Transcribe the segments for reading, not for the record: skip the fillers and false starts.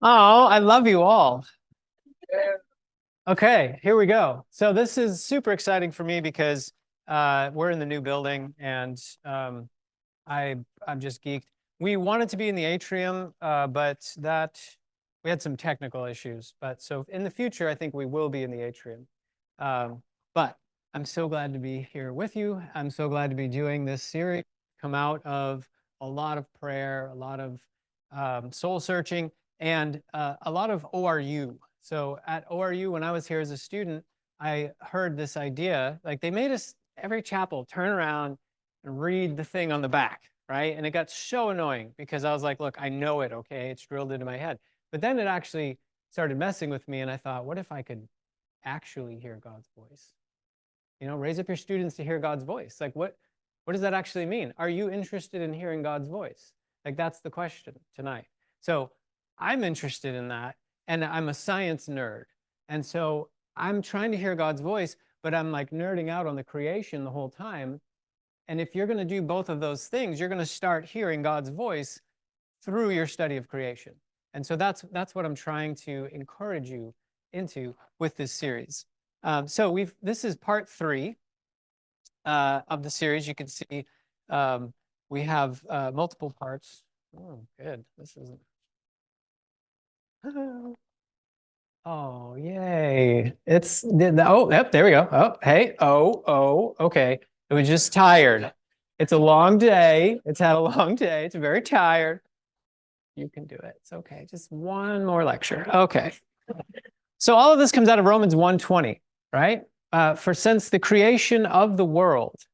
Oh, I love you all. Okay, here we go. So this is super exciting for me because we're in the new building and I'm just geeked. We wanted to be in the atrium, but that we had some technical issues. But so in the future, I think we will be in the atrium. Um, but I'm so glad to be here with you. I'm so glad to be doing this series. Come out of a lot of prayer, a lot of soul searching, and a lot of ORU. So at ORU, when I was here as a student, I heard this idea, like they made us every chapel turn around and read the thing on the back, right? And it got so annoying because I was like, look, I know it, okay? It's drilled into my head. But then it actually started messing with me, and I thought, what if I could actually hear God's voice? You know, raise up your students to hear God's voice. Like, what does that actually mean? Are you interested in hearing God's voice? Like, that's the question tonight. So I'm interested in that, and I'm a science nerd. And so I'm trying to hear God's voice, but I'm like nerding out on the creation the whole time. And if you're going to do both of those things, you're going to start hearing God's voice through your study of creation. And so that's what I'm trying to encourage you into with this series. So this is part 3 of the series. You can see um, we have multiple parts. Oh, good. This isn't. Oh, yay. Oh, yep, there we go. Oh, hey. Okay. It was just tired. It's a long day. It's had a long day. It's very tired. You can do it. It's okay. Just one more lecture. Okay. So all of this comes out of Romans 1:20, right? For since the creation of the world,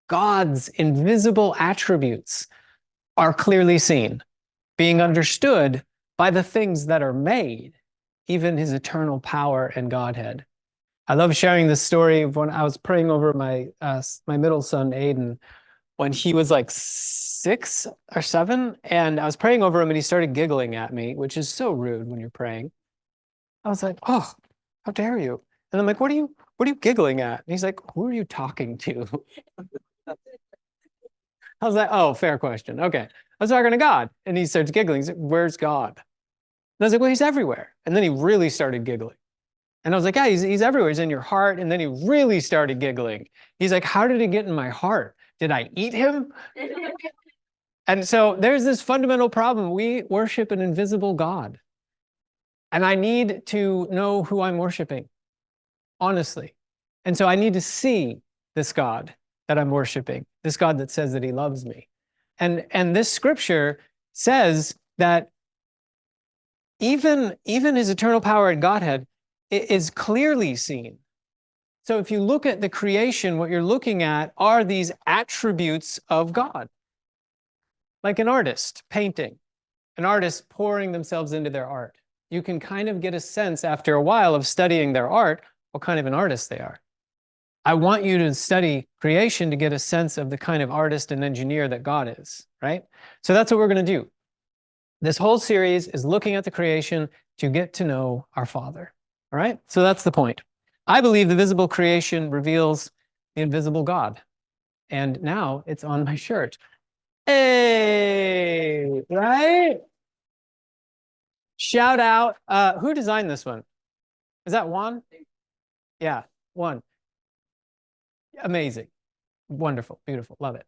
God's invisible attributes are clearly seen, being understood by the things that are made, even his eternal power and Godhead. I love sharing this story of when I was praying over my middle son Aiden when he was like 6 or 7, and I was praying over him and he started giggling at me, which is so rude when you're praying. I was like, "Oh, how dare you?" And I'm like, "What are you giggling at?" And he's like, "Who are you talking to?" I was like, "Oh, fair question. Okay." I was talking to God, and he starts giggling. He's like, "Where's God?" And I was like, "Well, he's everywhere." And then he really started giggling. And I was like, "Yeah, he's everywhere. He's in your heart." And then he really started giggling. He's like, "How did he get in my heart? Did I eat him?" And so there's this fundamental problem. We worship an invisible God. And I need to know who I'm worshiping, honestly. And so I need to see this God that I'm worshiping, this God that says that he loves me. And this scripture says that even his eternal power and Godhead is clearly seen. So if you look at the creation, what you're looking at are these attributes of God. Like an artist painting, an artist pouring themselves into their art. You can kind of get a sense after a while of studying their art what kind of an artist they are. I want you to study creation to get a sense of the kind of artist and engineer that God is, right? So that's what we're going to do. This whole series is looking at the creation to get to know our Father, all right? So that's the point. I believe the visible creation reveals the invisible God. And now it's on my shirt. Hey, right? Shout out. Who designed this one? Is that Juan? Yeah, Juan. Amazing. Wonderful. Beautiful. Love it.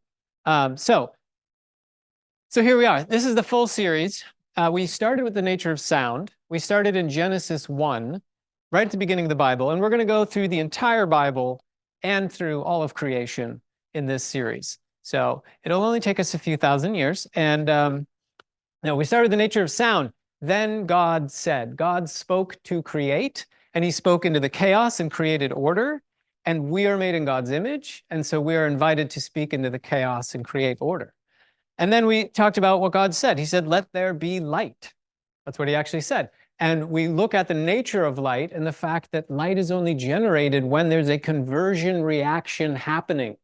So here we are. This is the full series. We started with the nature of sound. We started in Genesis 1, right at the beginning of the Bible, and we're going to go through the entire Bible and through all of creation in this series. So it'll only take us a few thousand years. And we started with the nature of sound. Then God said, God spoke to create, and he spoke into the chaos and created order. And we are made in God's image. And so we are invited to speak into the chaos and create order. And then we talked about what God said. He said, let there be light. That's what he actually said. And we look at the nature of light and the fact that light is only generated when there's a conversion reaction happening.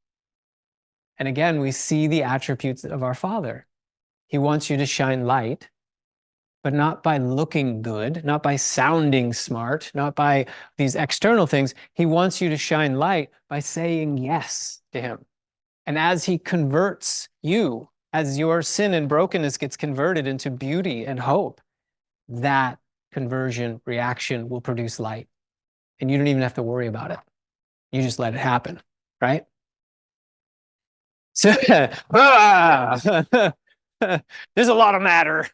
And again, we see the attributes of our Father. He wants you to shine light, but not by looking good, not by sounding smart, not by these external things. He wants you to shine light by saying yes to him. And as he converts you, as your sin and brokenness gets converted into beauty and hope, that conversion reaction will produce light. And you don't even have to worry about it. You just let it happen, right? So, there's a lot of matter.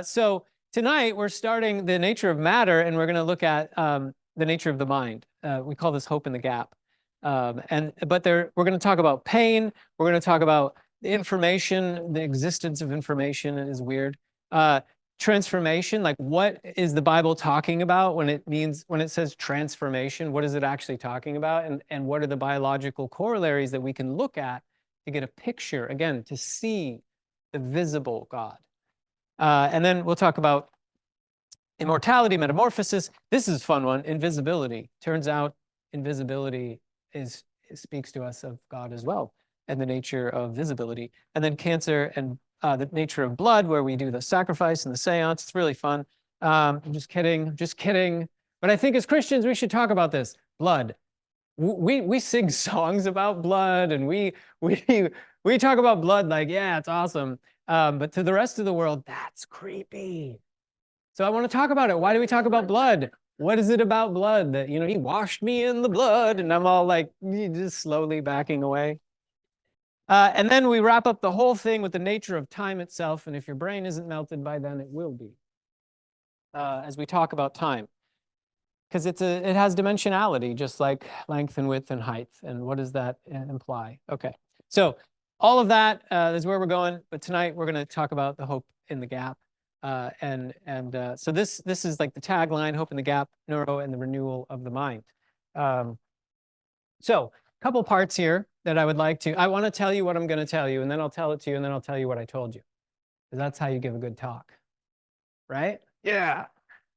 So tonight we're starting the nature of matter, and we're going to look at the nature of the mind. We call this hope in the gap. But we're going to talk about pain. We're going to talk about the information, the existence of information is weird. Transformation, like what is the Bible talking about when it says transformation? What is it actually talking about? And what are the biological corollaries that we can look at to get a picture, again, to see the visible God. And then we'll talk about immortality, metamorphosis. This is a fun one, invisibility. Turns out invisibility speaks to us of God as well, and the nature of visibility. And then cancer and the nature of blood, where we do the sacrifice and the seance. It's really fun. I'm just kidding. But I think as Christians, we should talk about this. Blood. We sing songs about blood, and we talk about blood like, yeah, it's awesome. But to the rest of the world, that's creepy. So I want to talk about it. Why do we talk about blood? What is it about blood that, he washed me in the blood, and I'm all like, just slowly backing away. And then we wrap up the whole thing with the nature of time itself. And if your brain isn't melted by then, it will be, as we talk about time. Because it has dimensionality, just like length and width and height. And what does that imply? Okay, so all of that is where we're going. But tonight we're going to talk about the hope in the gap. So this is like the tagline: hope in the gap, neuro, and the renewal of the mind. So a couple parts here that I want to tell you what I'm going to tell you, and then I'll tell it to you, and then I'll tell you what I told you. Because that's how you give a good talk, right? Yeah.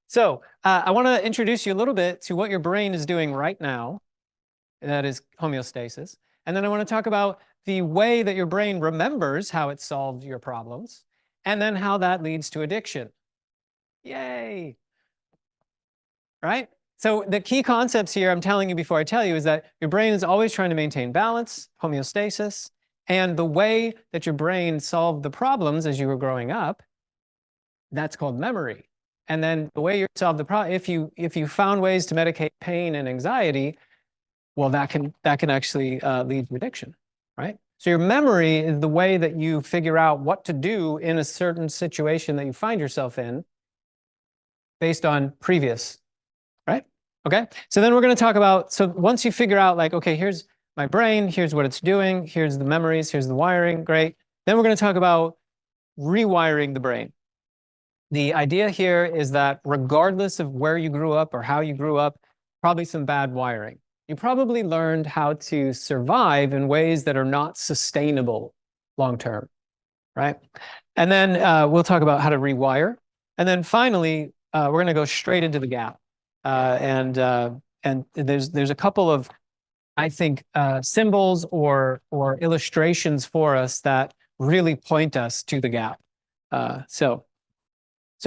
So I want to introduce you a little bit to what your brain is doing right now. That is homeostasis. And then I want to talk about the way that your brain remembers how it solved your problems, and then how that leads to addiction. Yay! Right? So the key concepts here I'm telling you before I tell you is that your brain is always trying to maintain balance, homeostasis, and the way that your brain solved the problems as you were growing up, that's called memory. And then the way you solve the problem, if you found ways to medicate pain and anxiety, well, that can actually lead to addiction, right? So your memory is the way that you figure out what to do in a certain situation that you find yourself in based on previous, right? Okay, so then we're going to talk about, so once you figure out like, okay, here's my brain, here's what it's doing, here's the memories, here's the wiring, great. Then we're going to talk about rewiring the brain. The idea here is that regardless of where you grew up or how you grew up, probably some bad wiring. You probably learned how to survive in ways that are not sustainable long-term, right? And then we'll talk about how to rewire. And then finally, we're going to go straight into the gap. And there's a couple of, I think, symbols or illustrations for us that really point us to the gap. So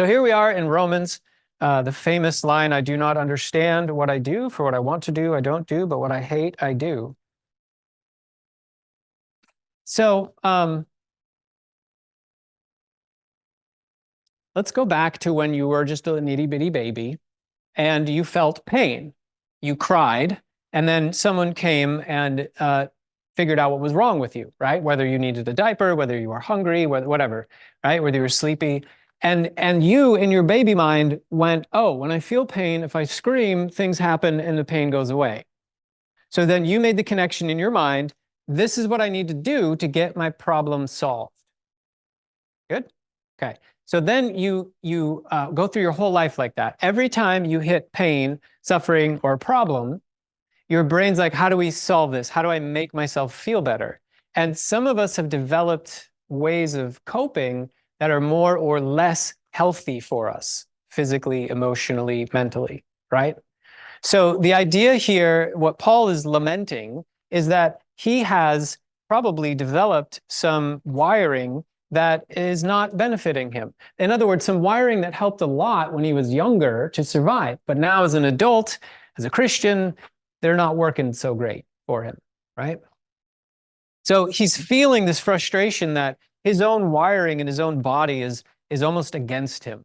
here we are in Romans, the famous line, I do not understand what I do, for what I want to do, I don't do, but what I hate, I do. So let's go back to when you were just a itty bitty baby and you felt pain. You cried, and then someone came and figured out what was wrong with you, right? Whether you needed a diaper, whether you were hungry, whatever, right? Whether you were sleepy. And you, in your baby mind, went, oh, when I feel pain, if I scream, things happen and the pain goes away. So then you made the connection in your mind, this is what I need to do to get my problem solved. Good? Okay. So then you go through your whole life like that. Every time you hit pain, suffering, or problem, your brain's like, how do we solve this? How do I make myself feel better? And some of us have developed ways of coping that are more or less healthy for us, physically, emotionally, mentally, right? So the idea here, what Paul is lamenting, is that he has probably developed some wiring that is not benefiting him. In other words, some wiring that helped a lot when he was younger to survive, but now as an adult, as a Christian, they're not working so great for him, right? So he's feeling this frustration that his own wiring in his own body is almost against him.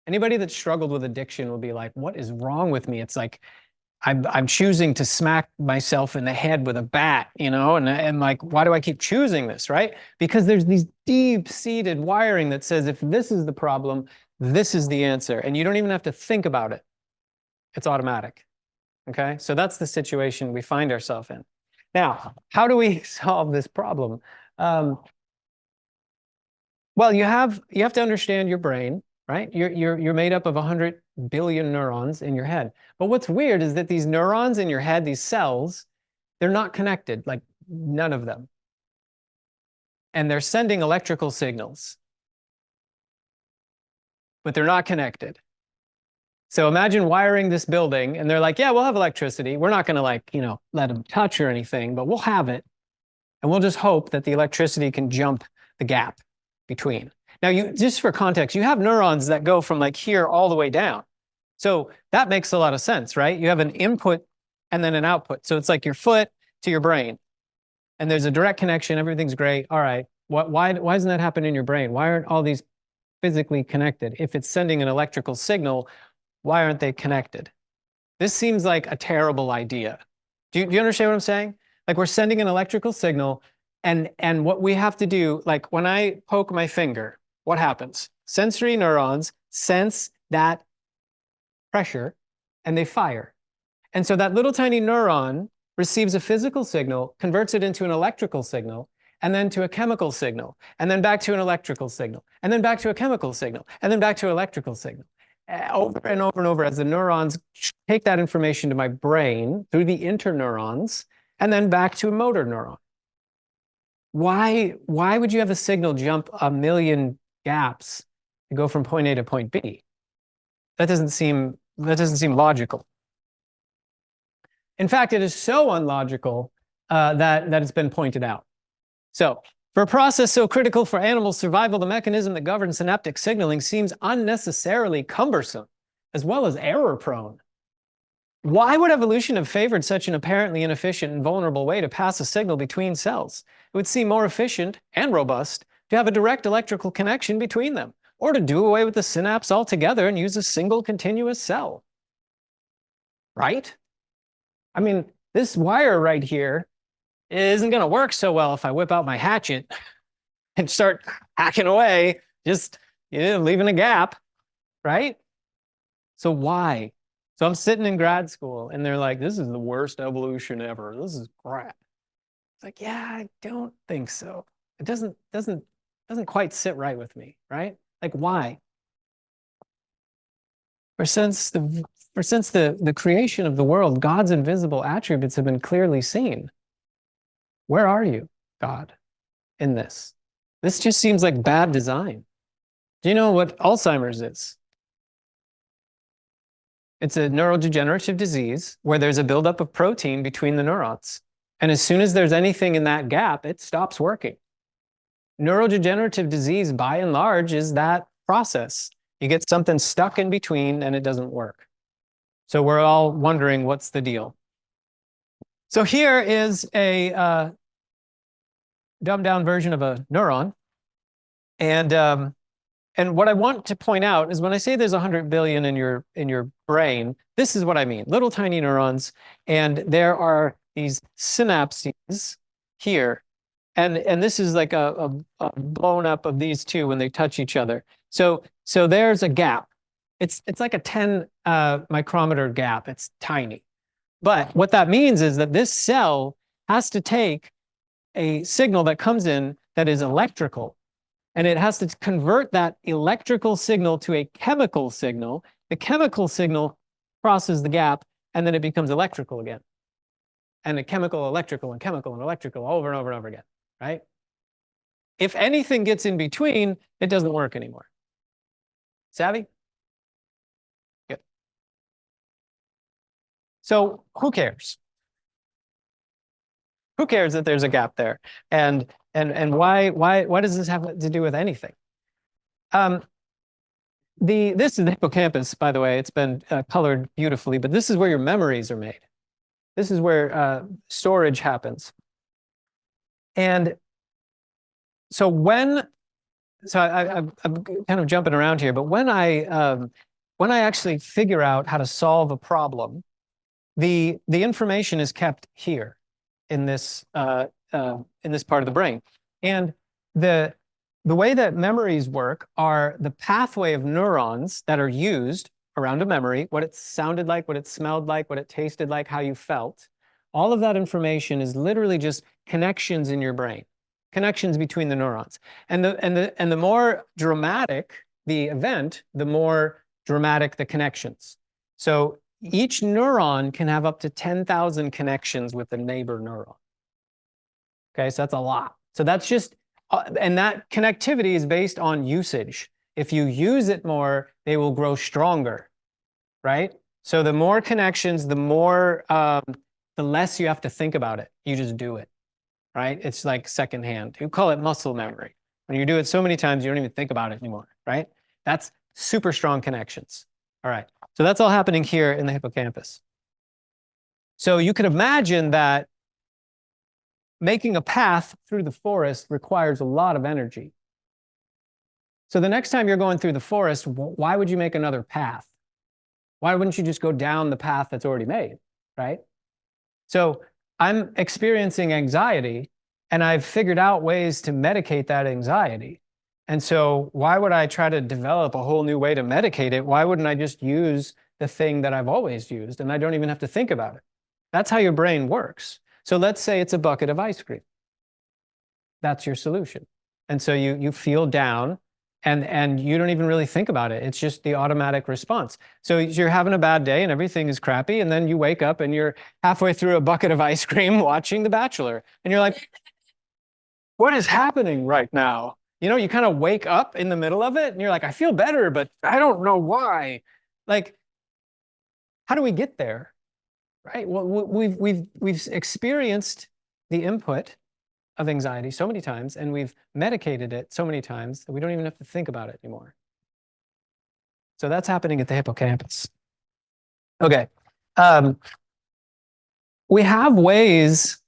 Anybody that struggled with addiction will be like, what is wrong with me? It's like I'm choosing to smack myself in the head with a bat, you know, and like, why do I keep choosing this, right? Because there's these deep-seated wiring that says if this is the problem, this is the answer, and you don't even have to think about it. It's automatic. Okay, so that's the situation we find ourselves in. Now, how do we solve this problem? Well, you have to understand your brain, right? You're made up of 100 billion neurons in your head. But what's weird is that these neurons in your head, these cells, they're not connected, like none of them. And they're sending electrical signals, but they're not connected. So imagine wiring this building and they're like, yeah, we'll have electricity. We're not going to like, you know, let them touch or anything, but we'll have it. And we'll just hope that the electricity can jump the gap between. Now, just for context, you have neurons that go from like here all the way down. So that makes a lot of sense, right? You have an input and then an output. So it's like your foot to your brain. And there's a direct connection. Everything's great. All right. Why doesn't that happen in your brain? Why aren't all these physically connected? If it's sending an electrical signal, why aren't they connected? This seems like a terrible idea. Do you understand what I'm saying? Like we're sending an electrical signal and what we have to do, like when I poke my finger, what happens? Sensory neurons sense that pressure and they fire. And so that little tiny neuron receives a physical signal, converts it into an electrical signal, and then to a chemical signal, and then back to an electrical signal, and then back to a chemical signal, and then back to an electrical signal. Over and over and over as the neurons take that information to my brain through the interneurons, and then back to a motor neuron. Why would you have a signal jump a million gaps to go from point A to point B? That doesn't seem logical. In fact, it is so unlogical that it's been pointed out. So, for a process so critical for animal survival, the mechanism that governs synaptic signaling seems unnecessarily cumbersome, as well as error-prone. Why would evolution have favored such an apparently inefficient and vulnerable way to pass a signal between cells? It would seem more efficient and robust to have a direct electrical connection between them, or to do away with the synapse altogether and use a single continuous cell. Right? I mean, this wire right here isn't going to work so well if I whip out my hatchet and start hacking away, just leaving a gap, right? So why? So I'm sitting in grad school and they're like, this is the worst evolution ever. This is crap. It's like, yeah, I don't think so. It doesn't quite sit right with me, right? Like, why? For since the creation of the world, God's invisible attributes have been clearly seen. Where are you, God, in this? This just seems like bad design. Do you know what Alzheimer's is? It's a neurodegenerative disease where there's a buildup of protein between the neurons. And as soon as there's anything in that gap, it stops working. Neurodegenerative disease, by and large, is that process. You get something stuck in between and it doesn't work. So we're all wondering, what's the deal? So here is a dumbed down version of a neuron. And what I want to point out is when I say there's 100 billion in your brain, this is what I mean. Little tiny neurons, and there are these synapses here. And this is like a blown up of these two when they touch each other. So there's a gap. It's like a 10 micrometer gap. It's tiny. But what that means is that this cell has to take a signal that comes in that is electrical, and it has to convert that electrical signal to a chemical signal. The chemical signal crosses the gap, and then it becomes electrical again. And a chemical, electrical, and chemical, and electrical over and over and over again, right? If anything gets in between, it doesn't work anymore. Savvy? Good. So who cares? Who cares that there's a gap there? And why does this have to do with anything? This is the hippocampus, by the way. It's been colored beautifully, but this is where your memories are made. This is where storage happens. And so when I'm kind of jumping around here, but when I actually figure out how to solve a problem, the information is kept here in this part of the brain. And the the way that memories work are the pathway of neurons that are used around a memory, what it sounded like, what it smelled like, what it tasted like, how you felt. All of that information is literally just connections in your brain, connections between the neurons. And the more dramatic the event, the more dramatic the connections. So each neuron can have up to 10,000 connections with the neighbor neuron. Okay, so that's a lot. So that's just, and that connectivity is based on usage. If you use it more, they will grow stronger, right? So the more connections, the less you have to think about it. You just do it, right? It's like secondhand. You call it muscle memory. When you do it so many times, you don't even think about it anymore, right? That's super strong connections. All right. So that's all happening here in the hippocampus. So you can imagine that making a path through the forest requires a lot of energy. So the next time you're going through the forest, why would you make another path? Why wouldn't you just go down the path that's already made, right? So I'm experiencing anxiety, and I've figured out ways to medicate that anxiety. And so why would I try to develop a whole new way to medicate it? Why wouldn't I just use the thing that I've always used, and I don't even have to think about it? That's how your brain works. So let's say it's a bucket of ice cream. That's your solution. And so you feel down, and you don't even really think about it. It's just the automatic response. So you're having a bad day and everything is crappy, and then you wake up and you're halfway through a bucket of ice cream watching The Bachelor, and you're like, what is happening right now? You know, you kind of wake up in the middle of it and you're like, I feel better, but I don't know why. Like, how do we get there? Right? Well, we've experienced the input of anxiety so many times, and we've medicated it so many times that we don't even have to think about it anymore. So that's happening at the hippocampus. Okay. We have ways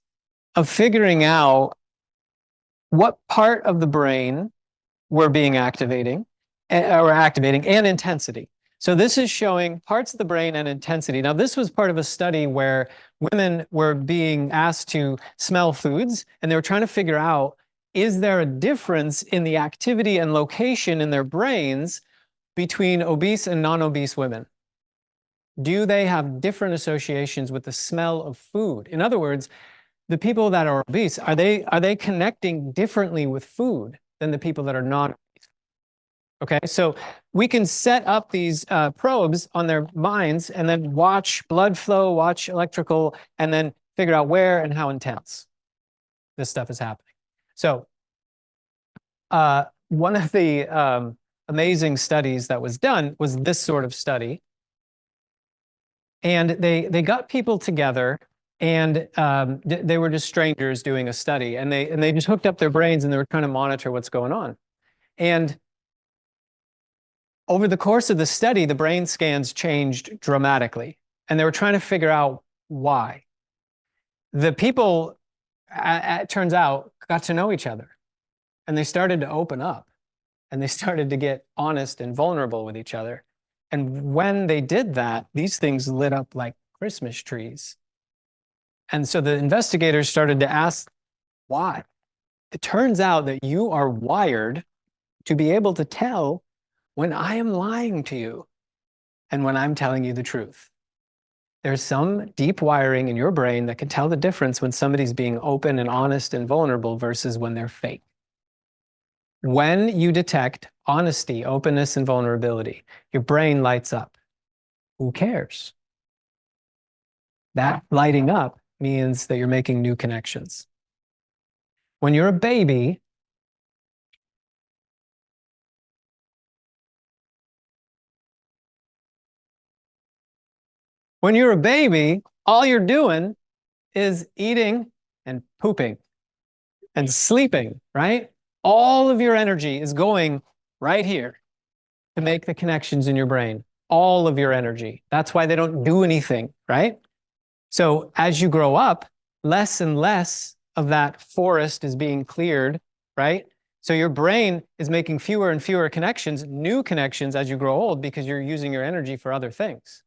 of figuring out what part of the brain we're being activating or activating, and intensity. So this is showing parts of the brain and intensity. Now, this was part of a study where women were being asked to smell foods, and they were trying to figure out, is there a difference in the activity and location in their brains between obese and non-obese women? Do they have different associations with the smell of food? In other words, the people that are obese, are they connecting differently with food than the people that are not? Okay, so we can set up these probes on their minds and then watch blood flow, watch electrical, and then figure out where and how intense this stuff is happening. So one of the amazing studies that was done was this sort of study. And they got people together, and they were just strangers doing a study, and they just hooked up their brains and they were trying to monitor what's going on. And over the course of the study, the brain scans changed dramatically, and they were trying to figure out why. The people, it turns out, got to know each other, and they started to open up, and they started to get honest and vulnerable with each other. And when they did that, these things lit up like Christmas trees. And so the investigators started to ask, why? It turns out that you are wired to be able to tell when I am lying to you and when I'm telling you the truth. There's some deep wiring in your brain that can tell the difference when somebody's being open and honest and vulnerable versus when they're fake. When you detect honesty, openness, and vulnerability, your brain lights up. Who cares? That lighting up means that you're making new connections. When you're a baby, all you're doing is eating and pooping and sleeping, right? All of your energy is going right here to make the connections in your brain. All of your energy. That's why they don't do anything, right? So as you grow up, less and less of that forest is being cleared, right? So your brain is making fewer and fewer connections, new connections as you grow old because you're using your energy for other things.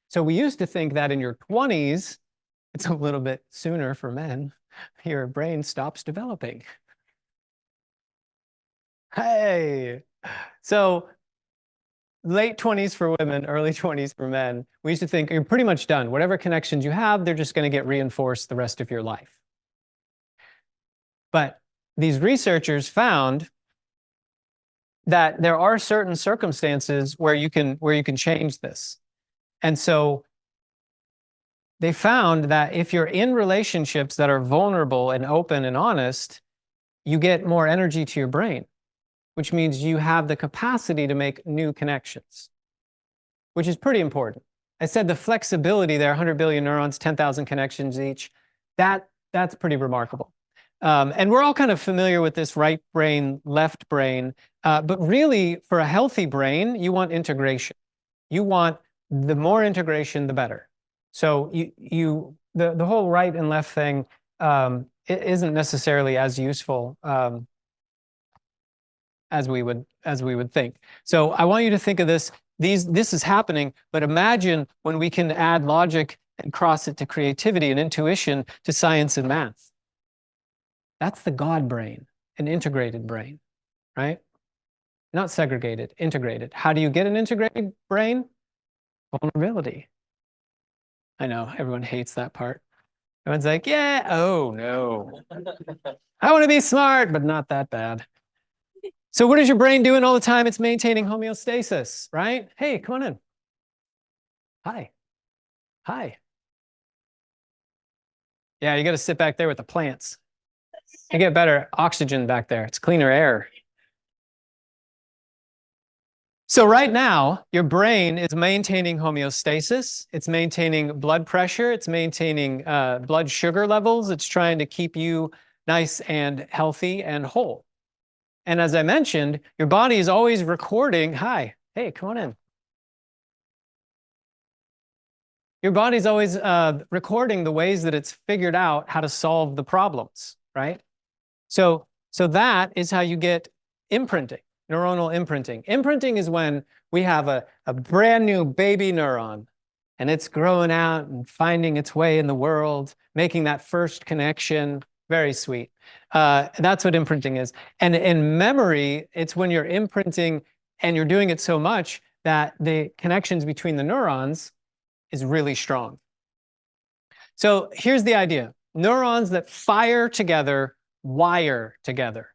So we used to think that in your 20s, it's a little bit sooner for men, your brain stops developing. Hey, so late 20s for women, early 20s for men, we used to think you're pretty much done. Whatever connections you have, they're just going to get reinforced the rest of your life. But these researchers found that there are certain circumstances where you can change this. And so they found that if you're in relationships that are vulnerable and open and honest, you get more energy to your brain, which means you have the capacity to make new connections, which is pretty important. I said the flexibility there, 100 billion neurons, 10,000 connections each, that's pretty remarkable. And we're all kind of familiar with this right brain, left brain, but really for a healthy brain, you want integration. You want the more integration, the better. So the whole right and left thing it isn't necessarily as useful as we would think. So I want you to think of this. This is happening, but imagine when we can add logic and cross it to creativity and intuition to science and math. That's the God brain, an integrated brain, right? Not segregated, integrated. How do you get an integrated brain? Vulnerability. I know everyone hates that part. Everyone's like, yeah, oh no. I want to be smart, but not that bad. So what is your brain doing all the time? It's maintaining homeostasis, right? Hey, come on in. Hi. Hi. Yeah, you got to sit back there with the plants. You get better oxygen back there. It's cleaner air. So right now, your brain is maintaining homeostasis. It's maintaining blood pressure. It's maintaining blood sugar levels. It's trying to keep you nice and healthy and whole. And as I mentioned, your body is always recording. Hi, hey, come on in. Your body's always recording the ways that it's figured out how to solve the problems, right? So that is how you get imprinting, neuronal imprinting. Imprinting is when we have a brand new baby neuron and it's growing out and finding its way in the world, making that first connection. Very sweet. That's what imprinting is. And in memory, it's when you're imprinting and you're doing it so much that the connections between the neurons is really strong. So here's the idea. Neurons that fire together wire together.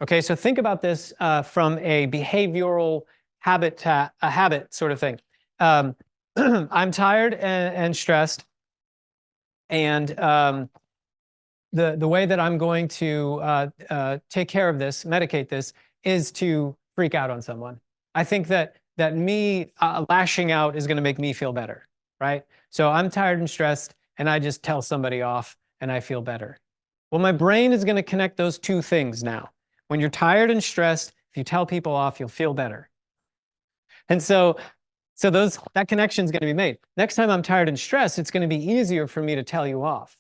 Okay, so think about this from a behavioral habit sort of thing. I'm tired and stressed, and the way that I'm going to take care of this, medicate this, is to freak out on someone. I think that me lashing out is going to make me feel better, right? So I'm tired and stressed, and I just tell somebody off, and I feel better. Well, my brain is going to connect those two things now. When you're tired and stressed, if you tell people off, you'll feel better. And so that connection is going to be made. Next time I'm tired and stressed, it's going to be easier for me to tell you off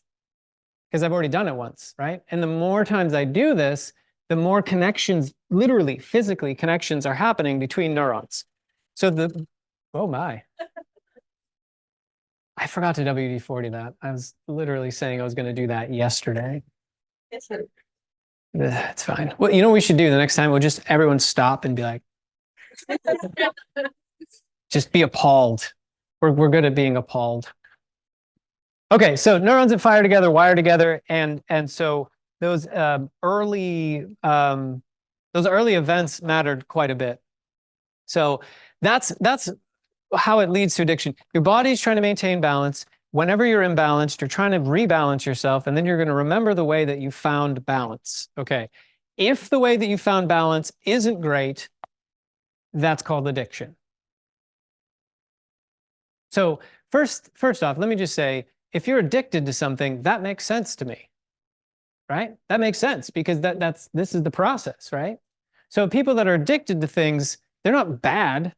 because I've already done it once, right? And the more times I do this, the more connections, literally, physically, connections are happening between neurons. So oh my. I forgot to WD-40 that. I was literally saying I was going to do that yesterday. It's fine. Well, you know what we should do the next time? We'll just everyone stop and be like, just be appalled. We're good at being appalled. Okay, so neurons that fire together, wire together, and so those early events mattered quite a bit. So that's how it leads to addiction. Your body's trying to maintain balance. Whenever you're imbalanced, you're trying to rebalance yourself, and then you're going to remember the way that you found balance. Okay. If the way that you found balance isn't great, that's called addiction. So first off, let me just say, if you're addicted to something, that makes sense to me, right? That makes sense because this is the process, right? So people that are addicted to things, they're not bad,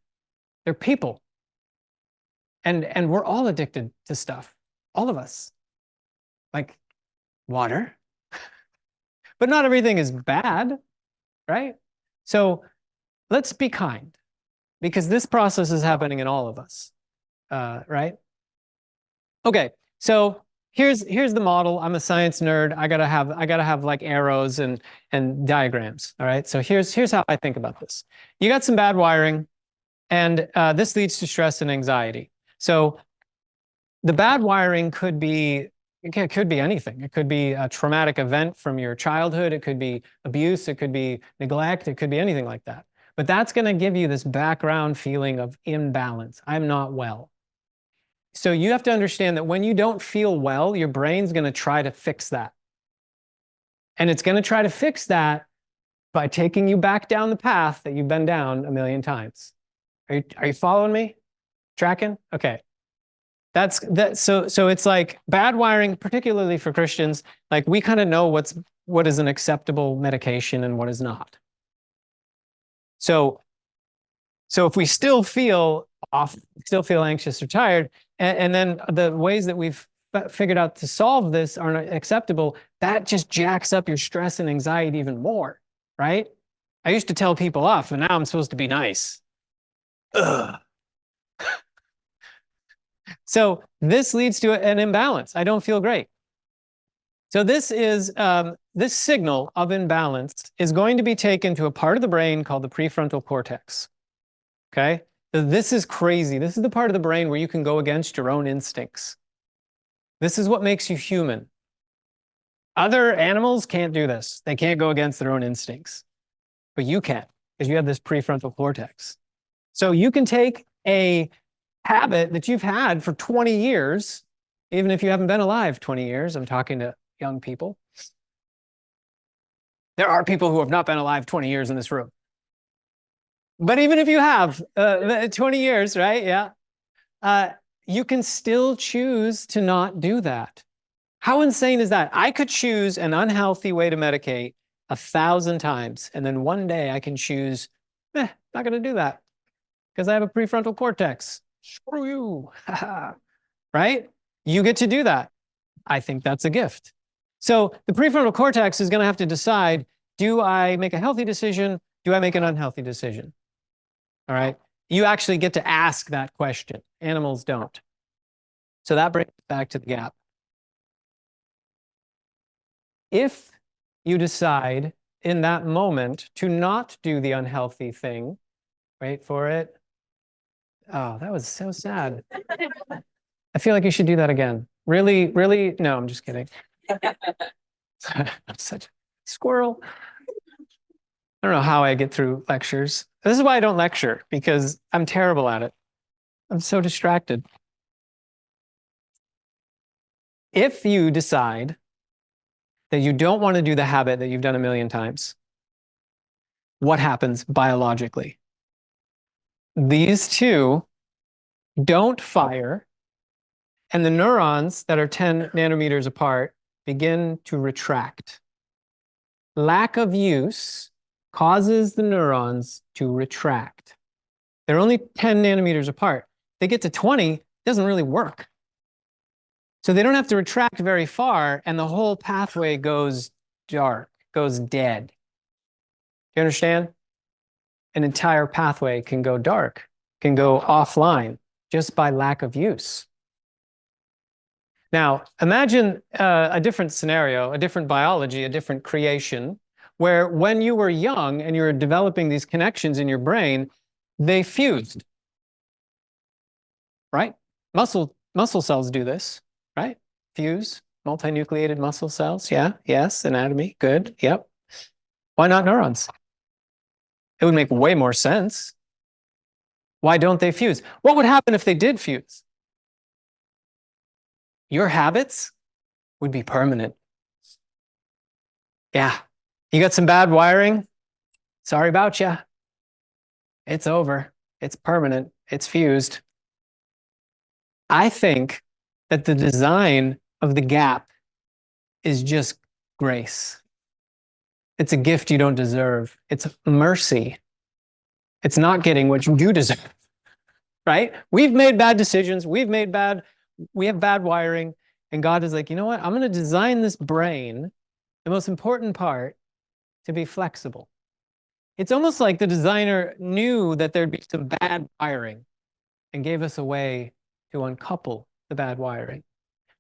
they're people. And we're all addicted to stuff, all of us, like water. But not everything is bad. right? So let's be kind because this process is happening in all of us, right? Okay, so here's the model. I'm a science nerd. I gotta have like arrows and diagrams. All right. So here's how I think about this. You got some bad wiring, and this leads to stress and anxiety. So the bad wiring could be it could be anything. It could be a traumatic event from your childhood. It could be abuse. It could be neglect. It could be anything like that. But that's going to give you this background feeling of imbalance. I'm not well. So you have to understand that when you don't feel well, your brain's going to try to fix that. And it's going to try to fix that by taking you back down the path that you've been down a million times. Are you following me? Tracking? Okay. That's that. So it's like bad wiring, particularly for Christians. Like we kind of know what is an acceptable medication and what is not. So if we still feel off, still feel anxious or tired, and then the ways that we've figured out to solve this aren't acceptable, that just jacks up your stress and anxiety even more, right? I used to tell people off, and now I'm supposed to be nice. Ugh. So this leads to an imbalance. I don't feel great. So this is this signal of imbalance is going to be taken to a part of the brain called the prefrontal cortex. Okay? So this is crazy. This is the part of the brain where you can go against your own instincts. This is what makes you human. Other animals can't do this. They can't go against their own instincts. But you can, because you have this prefrontal cortex. So you can take a habit that you've had for 20 years, even if you haven't been alive 20 years. I'm talking to young people. There are people who have not been alive 20 years in this room. But even if you have 20 years, right? Yeah. You can still choose to not do that. How insane is that? I could choose an unhealthy way to medicate 1,000 times, and then one day I can choose, not going to do that because I have a prefrontal cortex. Screw you. Right? You get to do that. I think that's a gift. So the prefrontal cortex is going to have to decide, do I make a healthy decision? Do I make an unhealthy decision? All right. You actually get to ask that question. Animals don't. So that brings us back to the gap. If you decide in that moment to not do the unhealthy thing, wait for it. Oh, that was so sad. I feel like you should do that again. Really, really? No, I'm just kidding. I'm such a squirrel. I don't know how I get through lectures. This is why I don't lecture, because I'm terrible at it. I'm so distracted. If you decide that you don't want to do the habit that you've done a million times, what happens biologically? These two don't fire, and the neurons that are 10 nanometers apart begin to retract. Lack of use causes the neurons to retract. They're only 10 nanometers apart. They get to 20, it doesn't really work. So they don't have to retract very far, and the whole pathway goes dark, goes dead. Do you understand? An entire pathway can go dark, can go offline just by lack of use. Now, imagine a different scenario, a different biology, a different creation, where when you were young and you were developing these connections in your brain, they fused, right? Muscle cells do this, right? Fuse, multinucleated muscle cells. Yeah, yes, anatomy, good, yep. Why not neurons? It would make way more sense. Why don't they fuse? What would happen if they did fuse? Your habits would be permanent. Yeah. You got some bad wiring? Sorry about you. It's over. It's permanent. It's fused. I think that the design of the gap is just grace. It's a gift you don't deserve. It's mercy. It's not getting what you do deserve, right? We've made bad decisions. We have bad wiring. And God is like, you know what? I'm going to design this brain, the most important part, to be flexible. It's almost like the designer knew that there'd be some bad wiring and gave us a way to uncouple the bad wiring.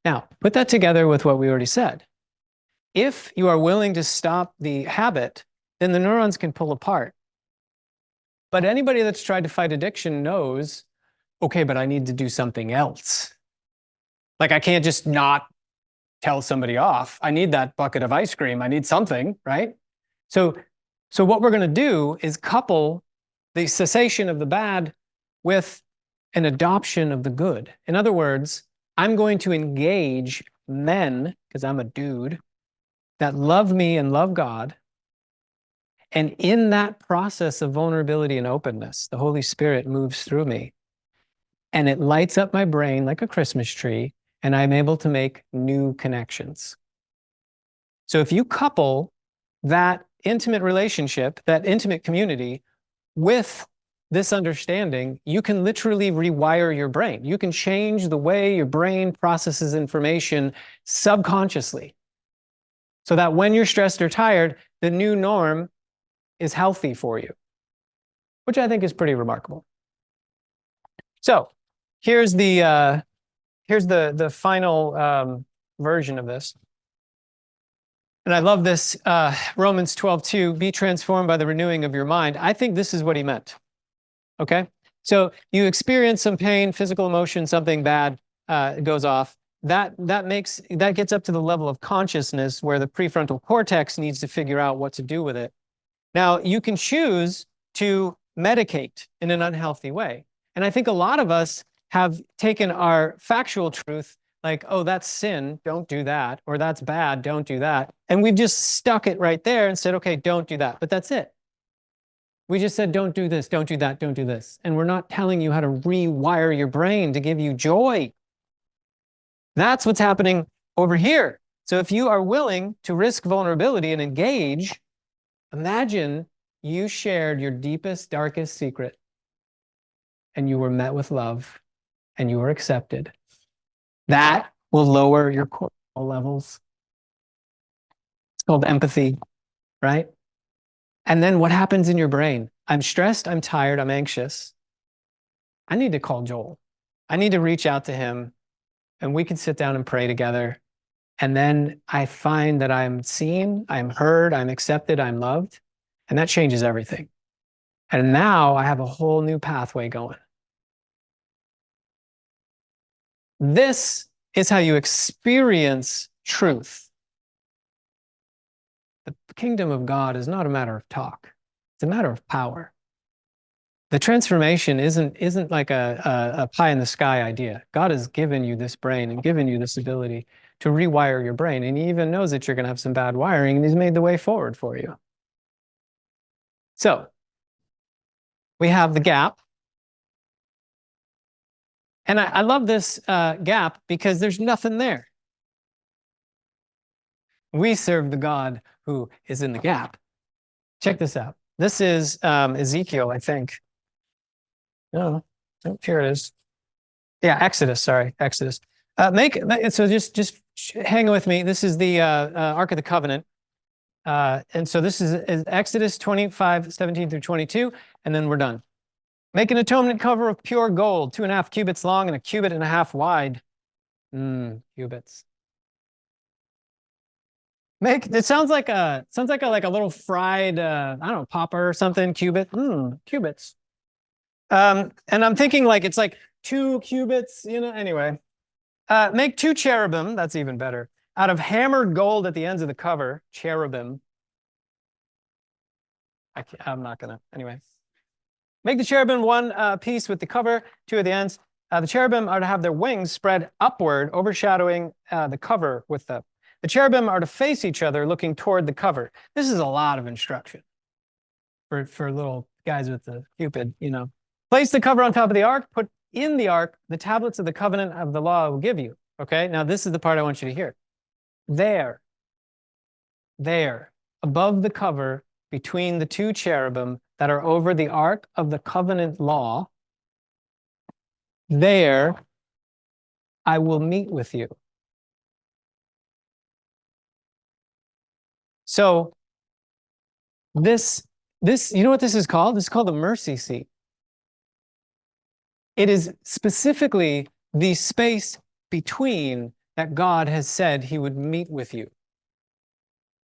Now, put that together with what we already said. If you are willing to stop the habit, then the neurons can pull apart. But anybody that's tried to fight addiction knows, okay, but I need to do something else. Like I can't just not tell somebody off. I need that bucket of ice cream. I need something, right? So what we're going to do is couple the cessation of the bad with an adoption of the good. In other words, I'm going to engage men, because I'm a dude, that love me and love God. And in that process of vulnerability and openness, the Holy Spirit moves through me and it lights up my brain like a Christmas tree, and I'm able to make new connections. So if you couple that intimate relationship, that intimate community with this understanding, you can literally rewire your brain. You can change the way your brain processes information subconsciously so that when you're stressed or tired, the new norm is healthy for you, which I think is pretty remarkable. So here's the final version of this. And I love this, Romans 12:2, be transformed by the renewing of your mind. I think this is what he meant, okay? So you experience some pain, physical emotion, something bad goes off. That gets up to the level of consciousness where the prefrontal cortex needs to figure out what to do with it. Now, you can choose to medicate in an unhealthy way. And I think a lot of us have taken our factual truth like, oh, that's sin, don't do that, or that's bad, don't do that. And we've just stuck it right there and said, okay, don't do that, but that's it. We just said, don't do this, don't do that, don't do this. And we're not telling you how to rewire your brain to give you joy. That's what's happening over here. So if you are willing to risk vulnerability and engage, imagine you shared your deepest, darkest secret and you were met with love and you were accepted. That will lower your cortisol levels. It's called empathy, right? And then what happens in your brain? I'm stressed, I'm tired, I'm anxious. I need to call Joel. I need to reach out to him and we can sit down and pray together. And then I find that I'm seen, I'm heard, I'm accepted, I'm loved. And that changes everything. And now I have a whole new pathway going. This is how you experience truth. The kingdom of God is not a matter of talk. It's a matter of power. The transformation isn't like a pie in the sky idea. God has given you this brain and given you this ability to rewire your brain. And he even knows that you're going to have some bad wiring, and he's made the way forward for you. So we have the gap. And I love this gap because there's nothing there. We serve the God who is in the gap. Check this out. This is Ezekiel, I think. No, here it is. Yeah, Exodus. Sorry, Exodus. So just hang with me. This is the Ark of the Covenant, and so this is Exodus 25:17 through 22, and then we're done. Make an atonement cover of pure gold, 2.5 cubits long and 1.5 cubits wide. Cubits. It sounds like a little fried I don't know, popper or something. Cubits. And I'm thinking like it's like 2 cubits, anyway. Make 2 cherubim, that's even better, out of hammered gold at the ends of the cover. Cherubim. I'm not gonna, anyway. Make the cherubim one piece with the cover, 2 at the ends. The cherubim are to have their wings spread upward, overshadowing the cover with them. The cherubim are to face each other, looking toward the cover. This is a lot of instruction for little guys with the Cupid, Place the cover on top of the ark, put in the ark the tablets of the covenant of the law I will give you. Okay, now this is the part I want you to hear. There, above the cover, between the 2 cherubim that are over the ark of the covenant law, there I will meet with you. So this This, you know what this is called? This is called a mercy seat. It is specifically the space between that God has said he would meet with you.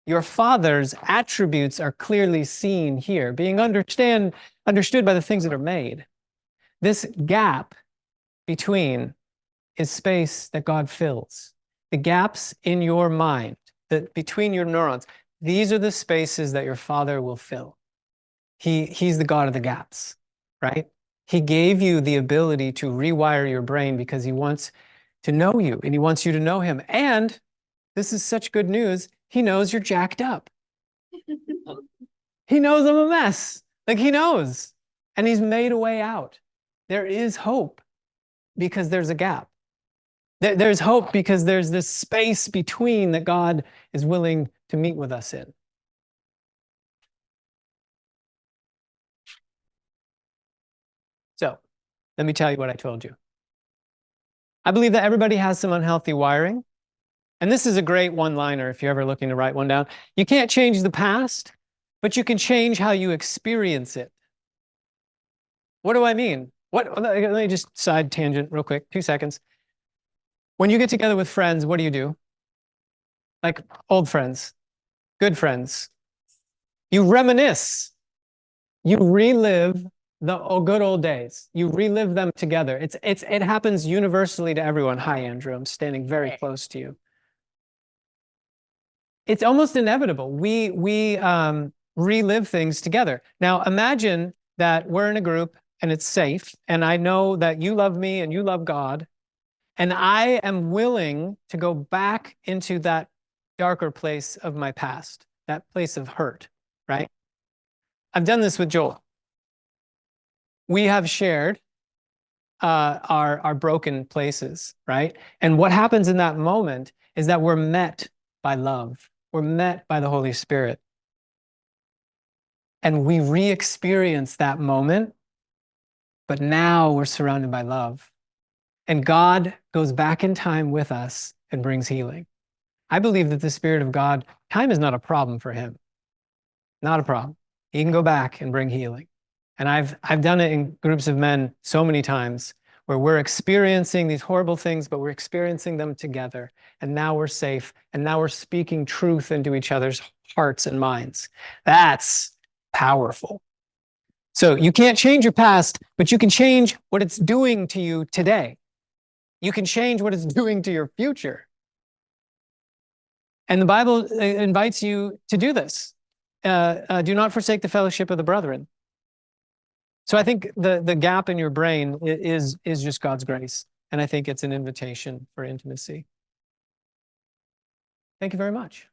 Your Father's attributes are clearly seen here, being understood by the things that are made. This gap between is space that God fills. The gaps in your mind, between your neurons, these are the spaces that your Father will fill. He's the God of the gaps, right? He gave you the ability to rewire your brain because he wants to know you and he wants you to know him. And this is such good news. He knows you're jacked up. He knows I'm a mess. Like he knows. And he's made a way out. There is hope because there's a gap. There's hope because there's this space between that God is willing to meet with us in. So let me tell you what I told you. I believe that everybody has some unhealthy wiring. And this is a great one-liner if you're ever looking to write one down. You can't change the past, but you can change how you experience it. What do I mean? Let me just side tangent real quick, 2 seconds. When you get together with friends, what do? Like old friends, good friends. You reminisce. You relive the good old days. You relive them together. It happens universally to everyone. Hi, Andrew. I'm standing very close to you. It's almost inevitable. We relive things together. Now, imagine that we're in a group and it's safe, and I know that you love me and you love God, and I am willing to go back into that darker place of my past, that place of hurt, right? I've done this with Joel. We have shared our broken places, right? And what happens in that moment is that we're met by love. We're met by the Holy Spirit. And we re-experience that moment, but now we're surrounded by love. And God goes back in time with us and brings healing. I believe that the Spirit of God, time is not a problem for him. Not a problem. He can go back and bring healing. And I've done it in groups of men so many times where we're experiencing these horrible things, but we're experiencing them together. And now we're safe. And now we're speaking truth into each other's hearts and minds. That's powerful. So you can't change your past, but you can change what it's doing to you today. You can change what it's doing to your future. And the Bible invites you to do this. Do not forsake the fellowship of the brethren. So I think the gap in your brain is just God's grace. And I think it's an invitation for intimacy. Thank you very much.